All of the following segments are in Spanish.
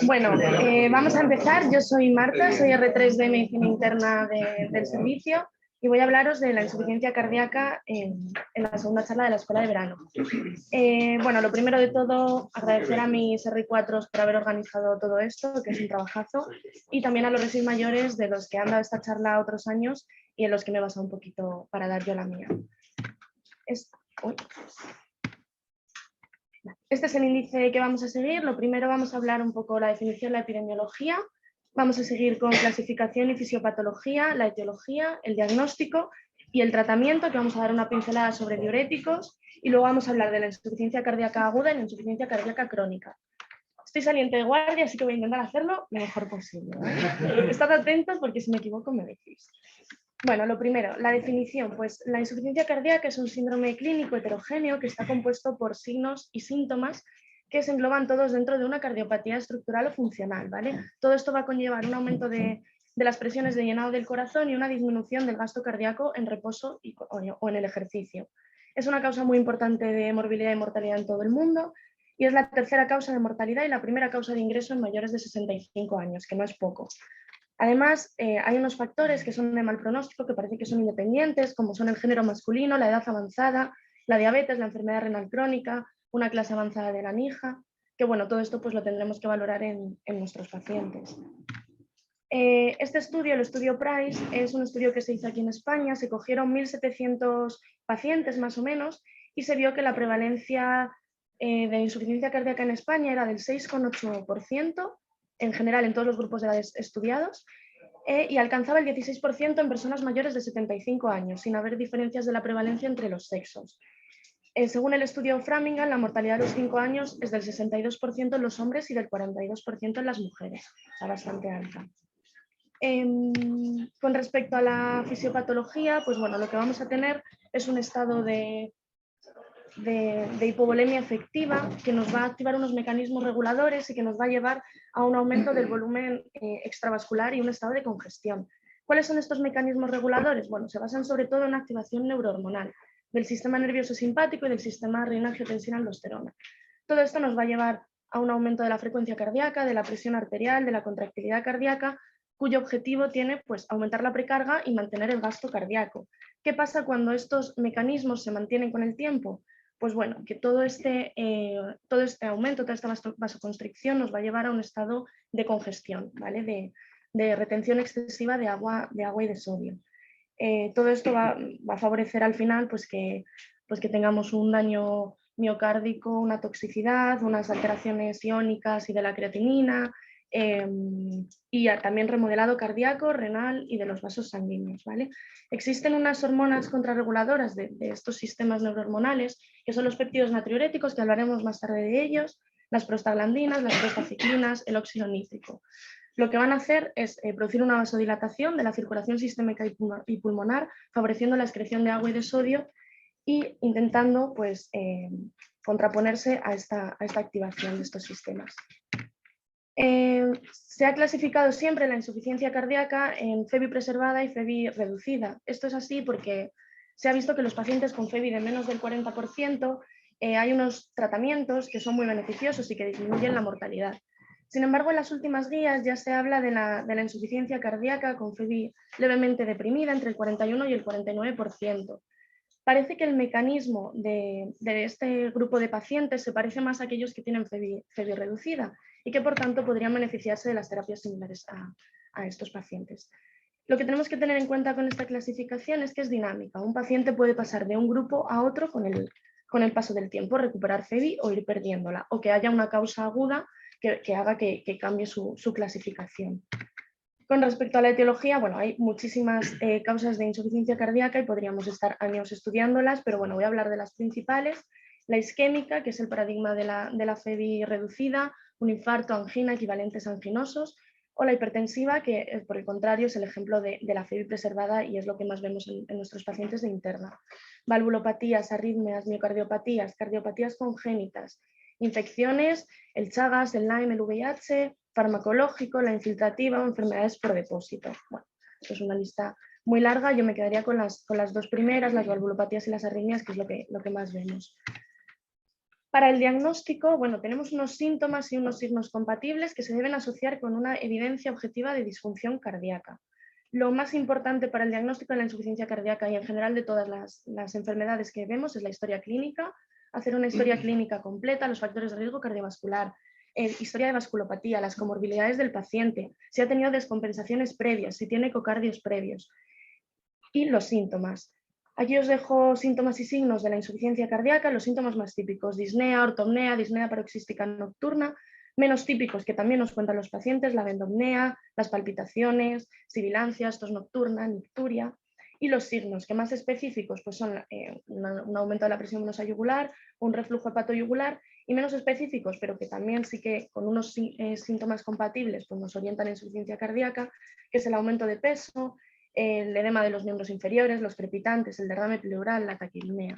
Bueno, vamos a empezar. Yo soy Marta, soy R3 de Medicina Interna del servicio y voy a hablaros de la insuficiencia cardíaca en la segunda charla de la escuela de verano. Bueno, lo primero de todo, agradecer a mis R4s por haber organizado todo esto, que es un trabajazo, y también a los resis mayores de los que han dado esta charla otros años y en los que me he basado un poquito para dar yo la mía. Este es el índice que vamos a seguir. Lo primero vamos a hablar un poco de la definición de la epidemiología. Vamos a seguir con clasificación y fisiopatología, la etiología, el diagnóstico y el tratamiento, que vamos a dar una pincelada sobre diuréticos. Y luego vamos a hablar de la insuficiencia cardíaca aguda y la insuficiencia cardíaca crónica. Estoy saliente de guardia, así que voy a intentar hacerlo lo mejor posible, ¿vale? Estad atentos porque si me equivoco me decís. Bueno, lo primero, la definición. Pues la insuficiencia cardíaca es un síndrome clínico heterogéneo que está compuesto por signos y síntomas que se engloban todos dentro de una cardiopatía estructural o funcional, ¿vale? Todo esto va a conllevar un aumento de las presiones de llenado del corazón y una disminución del gasto cardíaco en reposo o en el ejercicio. Es una causa muy importante de morbilidad y mortalidad en todo el mundo y es la tercera causa de mortalidad y la primera causa de ingreso en mayores de 65 años, que no es poco. Además, hay unos factores que son de mal pronóstico, que parece que son independientes, como son el género masculino, la edad avanzada, la diabetes, la enfermedad renal crónica, una clase avanzada de la NIJA, que bueno, todo esto pues lo tendremos que valorar en nuestros pacientes. Este estudio, el estudio PRICE, es un estudio que se hizo aquí en España. Se cogieron 1.700 pacientes más o menos y se vio que la prevalencia de insuficiencia cardíaca en España era del 6,8%, en general en todos los grupos de edades estudiados, y alcanzaba el 16% en personas mayores de 75 años, sin haber diferencias de la prevalencia entre los sexos. Según el estudio Framingham, la mortalidad de los 5 años es del 62% en los hombres y del 42% en las mujeres, está bastante alta. Con respecto a la fisiopatología, pues bueno, lo que vamos a tener es un estado de hipovolemia efectiva que nos va a activar unos mecanismos reguladores y que nos va a llevar a un aumento del volumen extravascular y un estado de congestión. ¿Cuáles son estos mecanismos reguladores? Bueno, se basan sobre todo en activación neurohormonal del sistema nervioso simpático y del sistema renina-angiotensina-aldosterona. Todo esto nos va a llevar a un aumento de la frecuencia cardíaca, de la presión arterial, de la contractilidad cardíaca, cuyo objetivo tiene pues, aumentar la precarga y mantener el gasto cardíaco. ¿Qué pasa cuando estos mecanismos se mantienen con el tiempo? Pues bueno, que todo este aumento, toda esta vasoconstricción nos va a llevar a un estado de congestión, ¿vale? de retención excesiva de agua y de sodio. Todo esto va a favorecer al final pues que tengamos un daño miocárdico, una toxicidad, unas alteraciones iónicas y de la creatinina, y también remodelado cardíaco, renal y de los vasos sanguíneos, ¿vale? Existen unas hormonas contrarreguladoras de estos sistemas neurohormonales, que son los péptidos natriuréticos, que hablaremos más tarde de ellos, las prostaglandinas, las prostaciclinas, el óxido nítrico. Lo que van a hacer es producir una vasodilatación de la circulación sistémica y pulmonar, favoreciendo la excreción de agua y de sodio y intentando pues, contraponerse a esta activación de estos sistemas. Se ha clasificado siempre la insuficiencia cardíaca en FEBI preservada y FEBI reducida. Esto es así porque se ha visto que los pacientes con FEBI de menos del 40% hay unos tratamientos que son muy beneficiosos y que disminuyen la mortalidad. Sin embargo, en las últimas guías ya se habla de la insuficiencia cardíaca con FEBI levemente deprimida entre el 41 y el 49%. Parece que el mecanismo de este grupo de pacientes se parece más a aquellos que tienen FEBI reducida y que por tanto podrían beneficiarse de las terapias similares a estos pacientes. Lo que tenemos que tener en cuenta con esta clasificación es que es dinámica. Un paciente puede pasar de un grupo a otro con el paso del tiempo, recuperar FEBI o ir perdiéndola, o que haya una causa aguda que haga que cambie su clasificación. Con respecto a la etiología, bueno, hay muchísimas causas de insuficiencia cardíaca y podríamos estar años estudiándolas, pero bueno, voy a hablar de las principales. La isquémica, que es el paradigma de la FEBI reducida, un infarto, angina, equivalentes anginosos, o la hipertensiva, que por el contrario es el ejemplo de la FEBI preservada y es lo que más vemos en nuestros pacientes de interna. Valvulopatías, arritmias, miocardiopatías, cardiopatías congénitas, infecciones, el Chagas, el Lyme, el VIH, farmacológico, la infiltrativa o enfermedades por depósito. Bueno, esto es una lista muy larga, yo me quedaría con las dos primeras, las valvulopatías y las arritmias, que es lo que más vemos. Para el diagnóstico, bueno, tenemos unos síntomas y unos signos compatibles que se deben asociar con una evidencia objetiva de disfunción cardíaca. Lo más importante para el diagnóstico de la insuficiencia cardíaca y en general de todas las enfermedades que vemos es la historia clínica, hacer una historia clínica completa, los factores de riesgo cardiovascular, historia de vasculopatía, las comorbilidades del paciente, si ha tenido descompensaciones previas, si tiene ecocardios previos y los síntomas. Aquí os dejo síntomas y signos de la insuficiencia cardíaca, los síntomas más típicos, disnea, ortopnea, disnea paroxística nocturna, menos típicos que también nos cuentan los pacientes, la vendopnea, las palpitaciones, sibilancias, tos nocturna, nicturia. Y los signos que más específicos pues son un aumento de la presión venosa yugular, un reflujo hepatoyugular, y menos específicos, pero que también sí que con unos síntomas compatibles pues nos orientan a insuficiencia cardíaca, que es el aumento de peso, el edema de los miembros inferiores, los crepitantes, el derrame pleural, la taquipnea.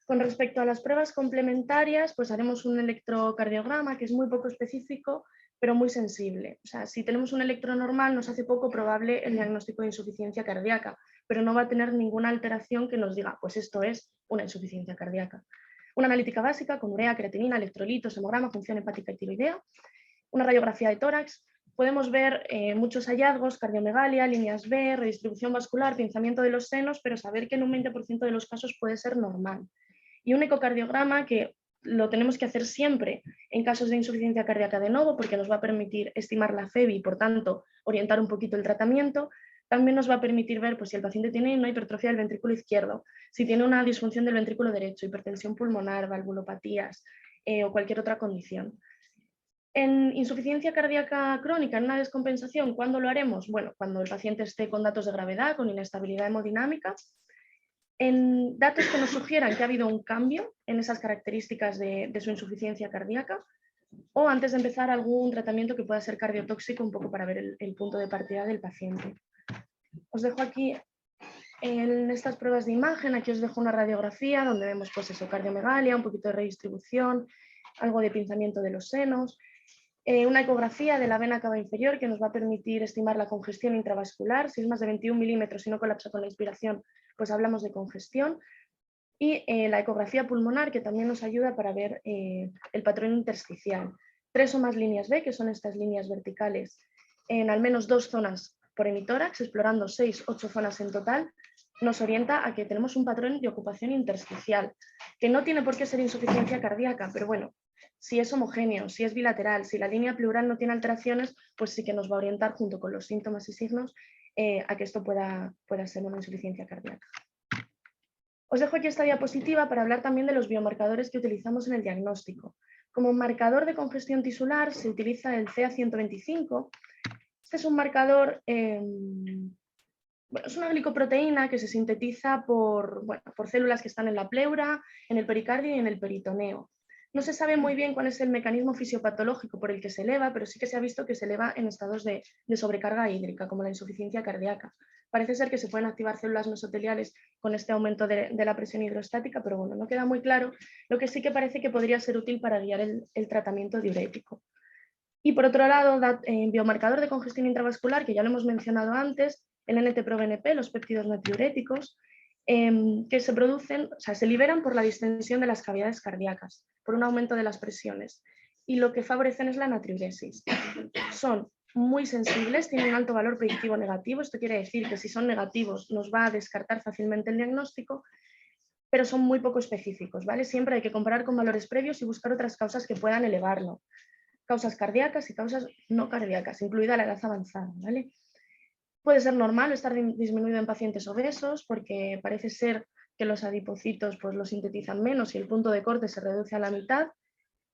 Con respecto a las pruebas complementarias, pues haremos un electrocardiograma que es muy poco específico, pero muy sensible. O sea, si tenemos un electro normal, nos hace poco probable el diagnóstico de insuficiencia cardíaca, pero no va a tener ninguna alteración que nos diga, pues esto es una insuficiencia cardíaca. Una analítica básica con urea, creatinina, electrolitos, hemograma, función hepática y tiroidea. Una radiografía de tórax. Podemos ver muchos hallazgos, cardiomegalia, líneas B, redistribución vascular, pinzamiento de los senos, pero saber que en un 20% de los casos puede ser normal. Y un ecocardiograma que lo tenemos que hacer siempre en casos de insuficiencia cardíaca de novo, porque nos va a permitir estimar la FEBI y, por tanto, orientar un poquito el tratamiento. También nos va a permitir ver pues, si el paciente tiene una hipertrofia del ventrículo izquierdo, si tiene una disfunción del ventrículo derecho, hipertensión pulmonar, valvulopatías o cualquier otra condición. En insuficiencia cardíaca crónica, en una descompensación, ¿cuándo lo haremos? Bueno, cuando el paciente esté con datos de gravedad, con inestabilidad hemodinámica, en datos que nos sugieran que ha habido un cambio en esas características de su insuficiencia cardíaca, o antes de empezar algún tratamiento que pueda ser cardiotóxico, un poco para ver el punto de partida del paciente. Os dejo aquí en estas pruebas de imagen, aquí os dejo una radiografía donde vemos pues eso, cardiomegalia, un poquito de redistribución, algo de pinzamiento de los senos, una ecografía de la vena cava inferior que nos va a permitir estimar la congestión intravascular. Si es más de 21 milímetros y no colapsa con la inspiración, pues hablamos de congestión. Y la ecografía pulmonar que también nos ayuda para ver el patrón intersticial. 3 o más líneas B, que son estas líneas verticales, en al menos 2 zonas por hemitórax, explorando 6, 8 zonas en total, nos orienta a que tenemos un patrón de ocupación intersticial, que no tiene por qué ser insuficiencia cardíaca, pero bueno, si es homogéneo, si es bilateral, si la línea pleural no tiene alteraciones, pues sí que nos va a orientar junto con los síntomas y signos a que esto pueda ser una insuficiencia cardíaca. Os dejo aquí esta diapositiva para hablar también de los biomarcadores que utilizamos en el diagnóstico. Como marcador de congestión tisular se utiliza el CA125. Este es un marcador, es una glicoproteína que se sintetiza por células que están en la pleura, en el pericardio y en el peritoneo. No se sabe muy bien cuál es el mecanismo fisiopatológico por el que se eleva, pero sí que se ha visto que se eleva en estados de sobrecarga hídrica, como la insuficiencia cardíaca. Parece ser que se pueden activar células mesoteliales con este aumento de la presión hidrostática, pero bueno, no queda muy claro. Lo que sí que parece que podría ser útil para guiar el tratamiento diurético. Y por otro lado, biomarcador de congestión intravascular, que ya lo hemos mencionado antes, el NT-proBNP, los péptidos natriuréticos, que se producen, o sea, se liberan por la distensión de las cavidades cardíacas, por un aumento de las presiones, y lo que favorecen es la natriuresis. Son muy sensibles, tienen un alto valor predictivo negativo, esto quiere decir que si son negativos nos va a descartar fácilmente el diagnóstico, pero son muy poco específicos, ¿vale? Siempre hay que comparar con valores previos y buscar otras causas que puedan elevarlo. Causas cardíacas y causas no cardíacas, incluida la edad avanzada, ¿vale? Puede ser normal estar disminuido en pacientes obesos porque parece ser que los adipocitos pues, los sintetizan menos y el punto de corte se reduce a la mitad.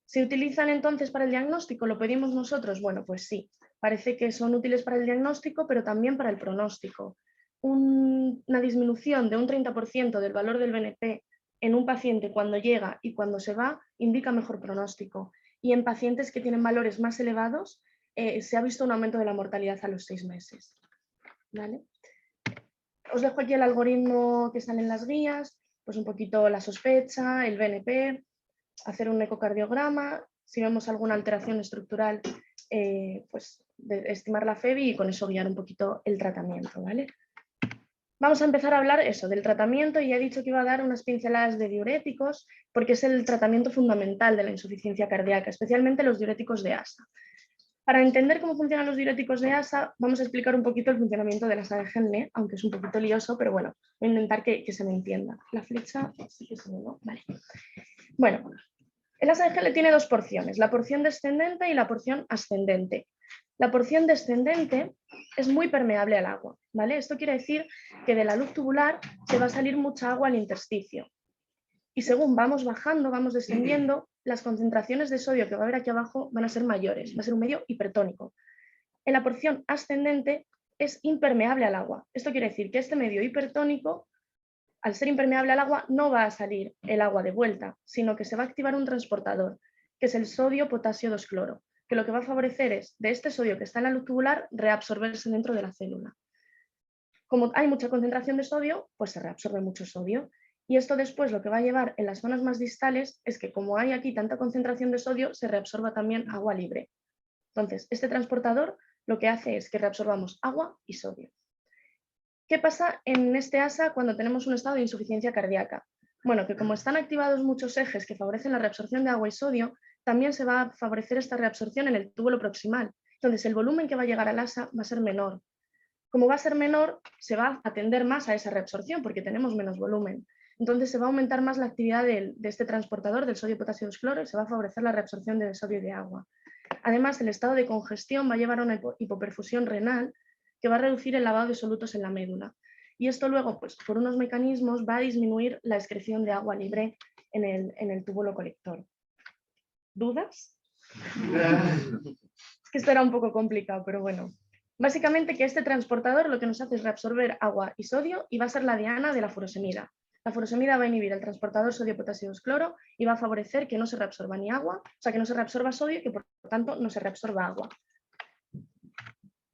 ¿Se utilizan entonces para el diagnóstico? ¿Lo pedimos nosotros? Bueno, pues sí, parece que son útiles para el diagnóstico, pero también para el pronóstico. Una disminución de un 30% del valor del BNP en un paciente cuando llega y cuando se va indica mejor pronóstico. Y en pacientes que tienen valores más elevados se ha visto un aumento de la mortalidad a los 6 meses. ¿Vale? Os dejo aquí el algoritmo que están en las guías, pues un poquito la sospecha, el BNP, hacer un ecocardiograma, si vemos alguna alteración estructural, pues estimar la FEBI y con eso guiar un poquito el tratamiento, ¿vale? Vamos a empezar a hablar eso, del tratamiento, y he dicho que iba a dar unas pinceladas de diuréticos porque es el tratamiento fundamental de la insuficiencia cardíaca, especialmente los diuréticos de ASA. Para entender cómo funcionan los diuréticos de ASA, vamos a explicar un poquito el funcionamiento de la ASA de Henle, aunque es un poquito lioso, pero bueno, voy a intentar que se me entienda. La flecha sí que se me va. Vale. Bueno, el ASA de Henle tiene dos porciones, la porción descendente y la porción ascendente. La porción descendente es muy permeable al agua, ¿vale? Esto quiere decir que de la luz tubular se va a salir mucha agua al intersticio. Y según vamos bajando, vamos descendiendo, las concentraciones de sodio que va a haber aquí abajo van a ser mayores, va a ser un medio hipertónico. En la porción ascendente es impermeable al agua. Esto quiere decir que este medio hipertónico, al ser impermeable al agua, no va a salir el agua de vuelta, sino que se va a activar un transportador, que es el sodio-potasio 2-cloro, que lo que va a favorecer es de este sodio que está en la luz tubular reabsorberse dentro de la célula. Como hay mucha concentración de sodio, pues se reabsorbe mucho sodio. Y esto después lo que va a llevar en las zonas más distales es que como hay aquí tanta concentración de sodio, se reabsorba también agua libre. Entonces, este transportador lo que hace es que reabsorbamos agua y sodio. ¿Qué pasa en este ASA cuando tenemos un estado de insuficiencia cardíaca? Bueno, que como están activados muchos ejes que favorecen la reabsorción de agua y sodio, también se va a favorecer esta reabsorción en el túbulo proximal. Entonces, el volumen que va a llegar al ASA va a ser menor. Como va a ser menor, se va a atender más a esa reabsorción porque tenemos menos volumen. Entonces se va a aumentar más la actividad de este transportador del sodio-potasio 2-cloro y se va a favorecer la reabsorción de sodio y de agua. Además, el estado de congestión va a llevar a una hipoperfusión renal que va a reducir el lavado de solutos en la médula. Y esto luego, pues, por unos mecanismos, va a disminuir la excreción de agua libre en el túbulo colector. ¿Dudas? Es que esto era un poco complicado, pero bueno. Básicamente que este transportador lo que nos hace es reabsorber agua y sodio y va a ser la diana de la furosemida. La furosemida va a inhibir el transportador sodio-potasio 2-cloro y va a favorecer que no se reabsorba ni agua, o sea, que no se reabsorba sodio y que por lo tanto no se reabsorba agua.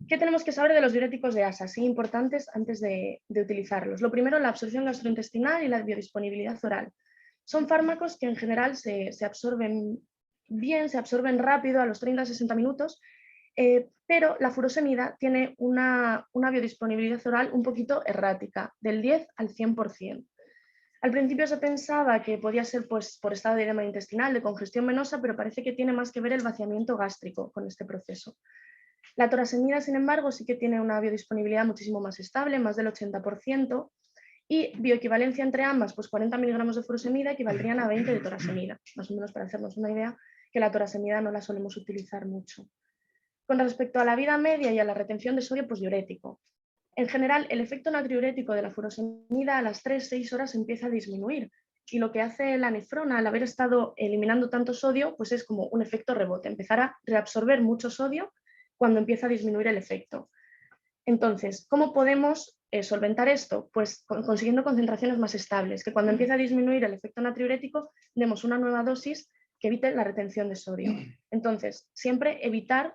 ¿Qué tenemos que saber de los diuréticos de ASA? Sí, importantes antes de utilizarlos. Lo primero, la absorción gastrointestinal y la biodisponibilidad oral. Son fármacos que en general se absorben bien, se absorben rápido a los 30-60 minutos, pero la furosemida tiene una biodisponibilidad oral un poquito errática, del 10 al 100%. Al principio se pensaba que podía ser pues, por estado de edema intestinal, de congestión venosa, pero parece que tiene más que ver el vaciamiento gástrico con este proceso. La torasemida, sin embargo, sí que tiene una biodisponibilidad muchísimo más estable, más del 80%, y bioequivalencia entre ambas, pues 40 miligramos de furosemida equivaldrían a 20 de torasemida, más o menos para hacernos una idea, que la torasemida no la solemos utilizar mucho. Con respecto a la vida media y a la retención de sodio, pues diurético. En general, el efecto natriurético de la furosemida a las 3-6 horas empieza a disminuir, y lo que hace la nefrona al haber estado eliminando tanto sodio, pues es como un efecto rebote, empezar a reabsorber mucho sodio cuando empieza a disminuir el efecto. Entonces, ¿cómo podemos solventar esto? Pues consiguiendo concentraciones más estables, que cuando empieza a disminuir el efecto natriurético demos una nueva dosis que evite la retención de sodio. Entonces, siempre evitar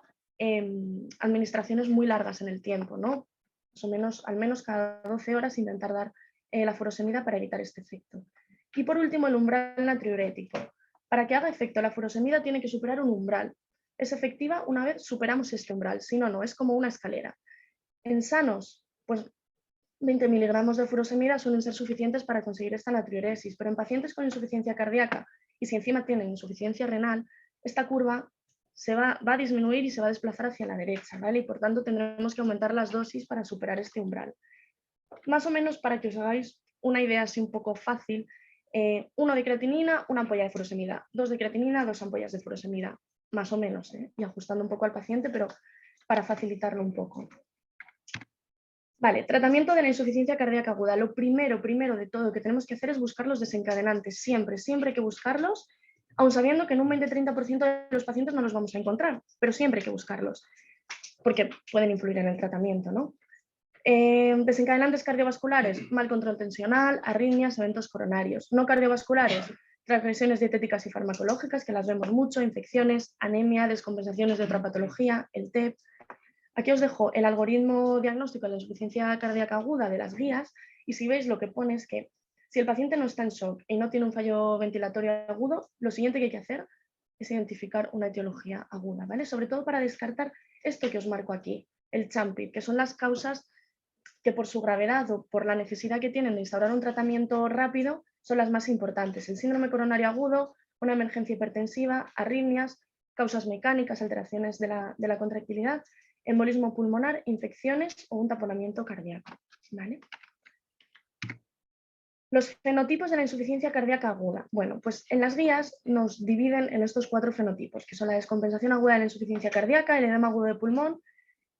administraciones muy largas en el tiempo, ¿no? Más o menos, al menos cada 12 horas intentar dar la furosemida para evitar este efecto. Y por último, el umbral natriurético. Para que haga efecto la furosemida tiene que superar un umbral. Es efectiva una vez superamos este umbral, si no, no, es como una escalera. En sanos, pues 20 miligramos de furosemida suelen ser suficientes para conseguir esta natriuresis, pero en pacientes con insuficiencia cardíaca y si encima tienen insuficiencia renal, esta curva va a disminuir y se va a desplazar hacia la derecha, ¿vale? Y por tanto tendremos que aumentar las dosis para superar este umbral. Más o menos para que os hagáis una idea así un poco fácil, 1 de creatinina, una ampolla de furosemida, 2 de creatinina, 2 ampollas de furosemida, más o menos, y ajustando un poco al paciente, pero para facilitarlo un poco. Vale, tratamiento de la insuficiencia cardíaca aguda. Lo primero de todo que tenemos que hacer es buscar los desencadenantes. Siempre hay que buscarlos, aun sabiendo que en un 20-30% de los pacientes no los vamos a encontrar, pero siempre hay que buscarlos, porque pueden influir en el tratamiento, ¿no? Desencadenantes cardiovasculares, mal control tensional, arritmias, eventos coronarios. No cardiovasculares, transgresiones dietéticas y farmacológicas, que las vemos mucho, infecciones, anemia, descompensaciones de otra patología, el TEP. Aquí os dejo el algoritmo diagnóstico de la insuficiencia cardíaca aguda de las guías y si veis lo que pone es que si el paciente no está en shock y no tiene un fallo ventilatorio agudo, lo siguiente que hay que hacer es identificar una etiología aguda, ¿vale? Sobre todo para descartar esto que os marco aquí, el CHAMPIT, que son las causas que por su gravedad o por la necesidad que tienen de instaurar un tratamiento rápido son las más importantes: el síndrome coronario agudo, una emergencia hipertensiva, arritmias, causas mecánicas, alteraciones de la contractilidad, embolismo pulmonar, infecciones o un taponamiento cardíaco. ¿Vale? Los fenotipos de la insuficiencia cardíaca aguda. Bueno, pues en las guías nos dividen en estos 4 fenotipos, que son la descompensación aguda de la insuficiencia cardíaca, el edema agudo de pulmón,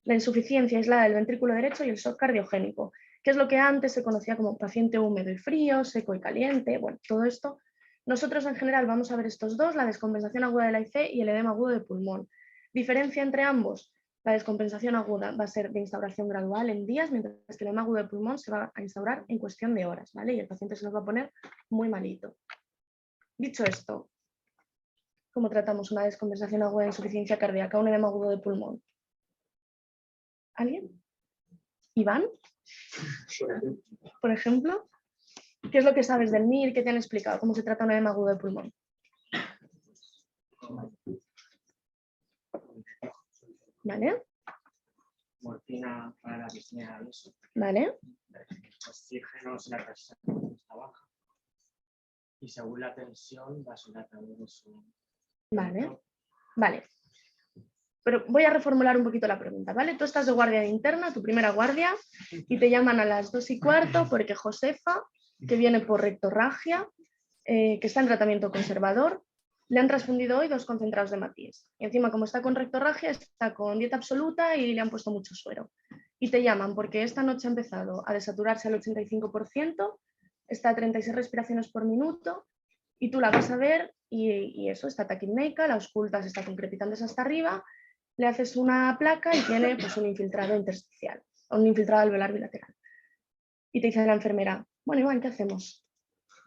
la insuficiencia aislada del ventrículo derecho y el shock cardiogénico, que es lo que antes se conocía como paciente húmedo y frío, seco y caliente. Bueno, todo esto. Nosotros en general vamos a ver estos dos, la descompensación aguda de la IC y el edema agudo de pulmón. Diferencia entre ambos: la descompensación aguda va a ser de instauración gradual en días, mientras que el edema agudo de pulmón se va a instaurar en cuestión de horas, ¿vale? Y el paciente se nos va a poner muy malito. Dicho esto, ¿cómo tratamos una descompensación aguda de insuficiencia cardíaca, un edema agudo de pulmón? ¿Alguien? ¿Iván? Por ejemplo, ¿qué es lo que sabes del MIR? ¿Qué te han explicado? ¿Cómo se trata un edema agudo de pulmón? ¿Vale? Morfina para la disnea y eso. ¿Vale? Oxígeno si la presión está baja. Y según la tensión, vasodilatador de su... Vale. Vale. Pero voy a reformular un poquito la pregunta, ¿vale? Tú estás de guardia de interna, tu primera guardia, y te llaman a las 2:15 porque Josefa, que viene por rectorragia, que está en tratamiento conservador, le han transfundido hoy 2 concentrados de Matías. Y encima, como está con rectorragia, está con dieta absoluta y le han puesto mucho suero. Y te llaman porque esta noche ha empezado a desaturarse al 85%, está a 36 respiraciones por minuto, y tú la vas a ver y eso, está taquipneica, la auscultas, está con crepitantes hasta arriba, le haces una placa y tiene pues un infiltrado intersticial, un infiltrado alveolar bilateral. Y te dice la enfermera: bueno, Iván, ¿qué hacemos?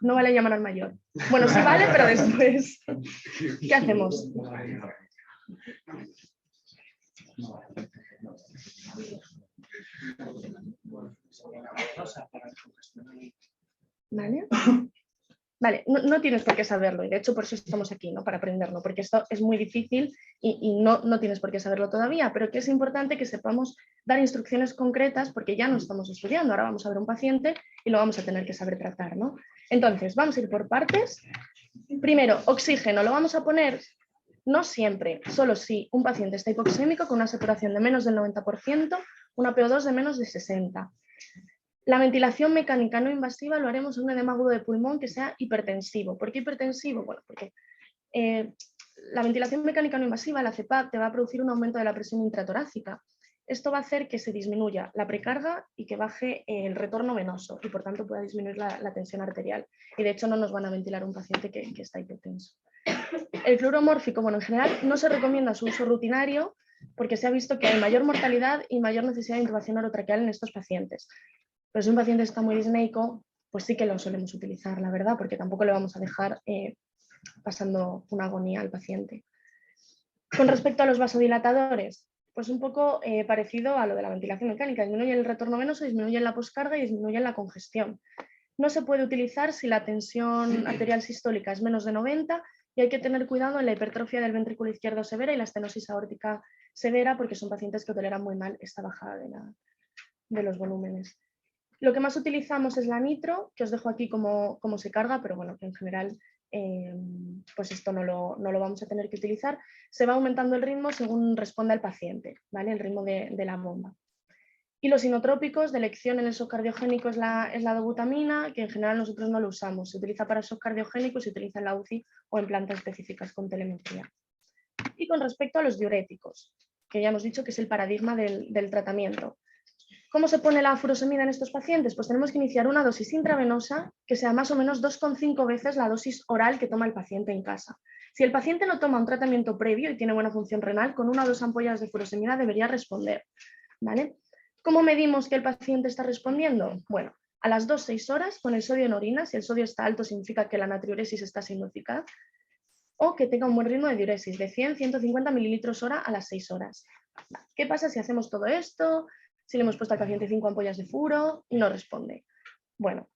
No vale llamar al mayor. Bueno, sí vale, pero después, ¿qué hacemos? ¿Vale? Vale, no tienes por qué saberlo, y de hecho por eso estamos aquí, ¿no? Para aprenderlo, porque esto es muy difícil y no tienes por qué saberlo todavía, pero que es importante que sepamos dar instrucciones concretas, porque ya no estamos estudiando, ahora vamos a ver un paciente y lo vamos a tener que saber tratar, ¿no? Entonces, vamos a ir por partes. Primero, oxígeno, lo vamos a poner no siempre, solo si un paciente está hipoxémico con una saturación de menos del 90%, una PO2 de menos de 60. La ventilación mecánica no invasiva lo haremos en un edema agudo de pulmón que sea hipertensivo. ¿Por qué hipertensivo? Bueno, porque la ventilación mecánica no invasiva, la CPAP, te va a producir un aumento de la presión intratorácica. Esto va a hacer que se disminuya la precarga y que baje el retorno venoso y por tanto pueda disminuir la tensión arterial. Y de hecho no nos van a ventilar un paciente que está hipertenso. El fluoro mórfico, bueno, en general no se recomienda su uso rutinario porque se ha visto que hay mayor mortalidad y mayor necesidad de intubación orotraqueal en estos pacientes. Pero si un paciente está muy disneico, pues sí que lo solemos utilizar, la verdad, porque tampoco le vamos a dejar pasando una agonía al paciente. Con respecto a los vasodilatadores, pues un poco parecido a lo de la ventilación mecánica: disminuyen el retorno venoso, disminuyen la poscarga y disminuyen la congestión. No se puede utilizar si la tensión arterial sistólica es menos de 90 y hay que tener cuidado en la hipertrofia del ventrículo izquierdo severa y la estenosis aórtica severa, porque son pacientes que toleran muy mal esta bajada de los volúmenes. Lo que más utilizamos es la nitro, que os dejo aquí cómo se carga, pero bueno, que en general pues esto no lo vamos a tener que utilizar. Se va aumentando el ritmo según responda el paciente, ¿vale? El ritmo de la bomba. Y los inotrópicos de elección en el shock cardiogénico es la dobutamina, que en general nosotros no lo usamos. Se utiliza para shock cardiogénico y se utiliza en la UCI o en plantas específicas con telemetría. Y con respecto a los diuréticos, que ya hemos dicho que es el paradigma del tratamiento. ¿Cómo se pone la furosemida en estos pacientes? Pues tenemos que iniciar una dosis intravenosa que sea más o menos 2,5 veces la dosis oral que toma el paciente en casa. Si el paciente no toma un tratamiento previo y tiene buena función renal, con 1 o 2 ampollas de furosemida debería responder, ¿vale? ¿Cómo medimos que el paciente está respondiendo? Bueno, a las 2-6 horas con el sodio en orina. Si el sodio está alto significa que la natriuresis está siendo eficaz, o que tenga un buen ritmo de diuresis de 100-150 mililitros hora a las 6 horas. ¿Qué pasa si hacemos todo esto? Si le hemos puesto al paciente 5 ampollas de furo y no responde. Bueno,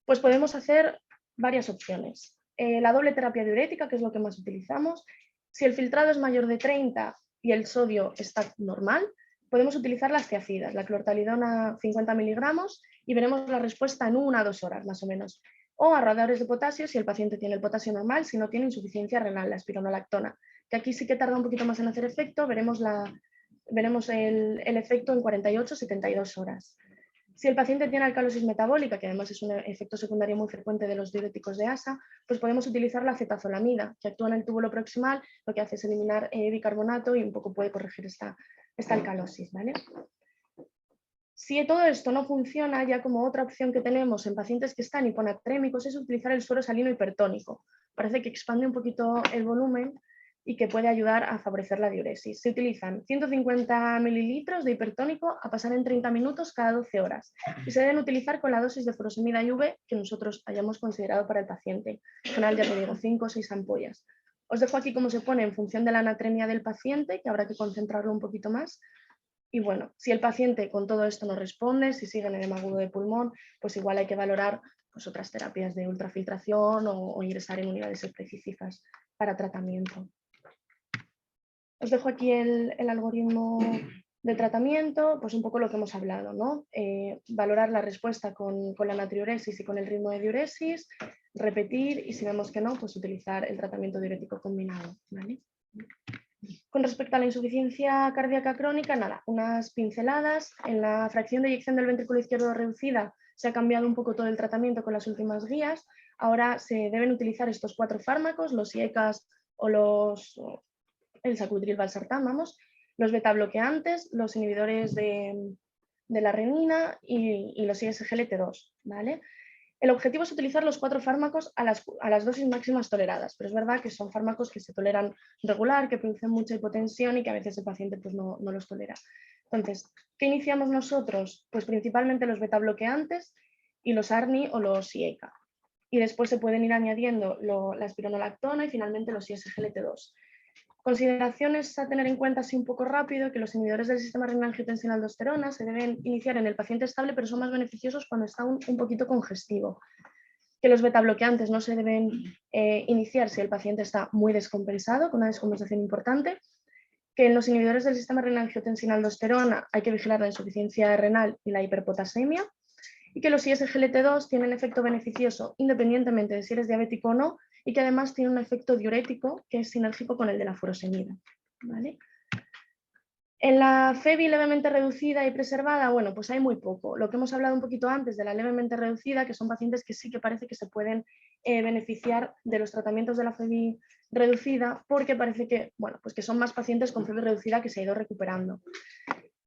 pues podemos hacer varias opciones. La doble terapia diurética, que es lo que más utilizamos. Si el filtrado es mayor de 30 y el sodio está normal, podemos utilizar las tiacidas, la clortalidona 50 miligramos, y veremos la respuesta en 1 a 2 horas más o menos. O ahorradores de potasio si el paciente tiene el potasio normal, si no tiene insuficiencia renal, la espironolactona, que aquí sí que tarda un poquito más en hacer efecto, veremos el efecto en 48-72 horas. Si el paciente tiene alcalosis metabólica, que además es un efecto secundario muy frecuente de los diuréticos de ASA, pues podemos utilizar la acetazolamida, que actúa en el túbulo proximal, lo que hace es eliminar bicarbonato y un poco puede corregir esta alcalosis, ¿vale? Si todo esto no funciona, ya como otra opción que tenemos en pacientes que están hiponatrémicos es utilizar el suero salino hipertónico. Parece que expande un poquito el volumen y que puede ayudar a favorecer la diuresis. Se utilizan 150 mililitros de hipertónico a pasar en 30 minutos cada 12 horas y se deben utilizar con la dosis de furosemida IV que nosotros hayamos considerado para el paciente. En general, ya te digo, 5 o 6 ampollas. Os dejo aquí cómo se pone en función de la anatremia del paciente, que habrá que concentrarlo un poquito más. Y bueno, si el paciente con todo esto no responde, si sigue en edema agudo de pulmón, pues igual hay que valorar pues, otras terapias de ultrafiltración o ingresar en unidades específicas para tratamiento. Os dejo aquí el algoritmo de tratamiento, pues un poco lo que hemos hablado, ¿no? Valorar la respuesta con la natriuresis y con el ritmo de diuresis, repetir y si vemos que no, pues utilizar el tratamiento diurético combinado, ¿vale? Con respecto a la insuficiencia cardíaca crónica, nada, unas pinceladas. En la fracción de eyección del ventrículo izquierdo reducida se ha cambiado un poco todo el tratamiento con las últimas guías. Ahora se deben utilizar estos 4 fármacos, los IECAS o el sacubitril valsartán, vamos, los beta bloqueantes, los inhibidores de la renina y los ISGLT2, ¿vale? El objetivo es utilizar los 4 fármacos a las dosis máximas toleradas, pero es verdad que son fármacos que se toleran regular, que producen mucha hipotensión y que a veces el paciente pues, no los tolera. Entonces, ¿qué iniciamos nosotros? Pues principalmente los beta bloqueantes y los ARNI o los IECA. Y después se pueden ir añadiendo la espironolactona y finalmente los ISGLT2. Consideraciones a tener en cuenta así un poco rápido, que los inhibidores del sistema renina-angiotensina-aldosterona se deben iniciar en el paciente estable, pero son más beneficiosos cuando está un poquito congestivo. Que los beta-bloqueantes no se deben iniciar si el paciente está muy descompensado, con una descompensación importante. Que en los inhibidores del sistema renina-angiotensina-aldosterona hay que vigilar la insuficiencia renal y la hiperpotasemia. Y que los ISGLT2 tienen efecto beneficioso independientemente de si eres diabético o no, y que además tiene un efecto diurético que es sinérgico con el de la furosemida, ¿vale? En la FEBI levemente reducida y preservada, bueno, pues hay muy poco. Lo que hemos hablado un poquito antes de la levemente reducida, que son pacientes que sí que parece que se pueden beneficiar de los tratamientos de la FEBI reducida, porque parece que, bueno, pues que son más pacientes con FEBI reducida que se ha ido recuperando.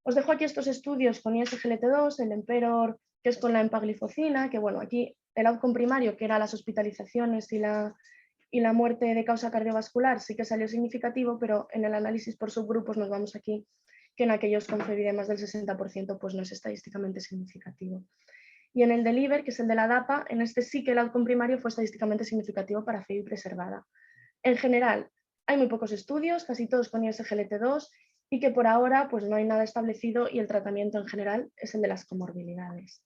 Os dejo aquí estos estudios con ISGLT2, el Emperor, que es con la empagliflozina, que bueno, aquí el outcome primario, que era las hospitalizaciones y la muerte de causa cardiovascular, sí que salió significativo, pero en el análisis por subgrupos nos vamos aquí que en aquellos con FEBI de más del 60% pues no es estadísticamente significativo. Y en el DELIVER, que es el de la DAPA, en este sí que el outcome primario fue estadísticamente significativo para FEBI preservada. En general, hay muy pocos estudios, casi todos con ISGLT2, y que por ahora pues no hay nada establecido y el tratamiento en general es el de las comorbilidades.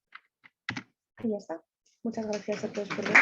Y ya está. Muchas gracias a todos por ver.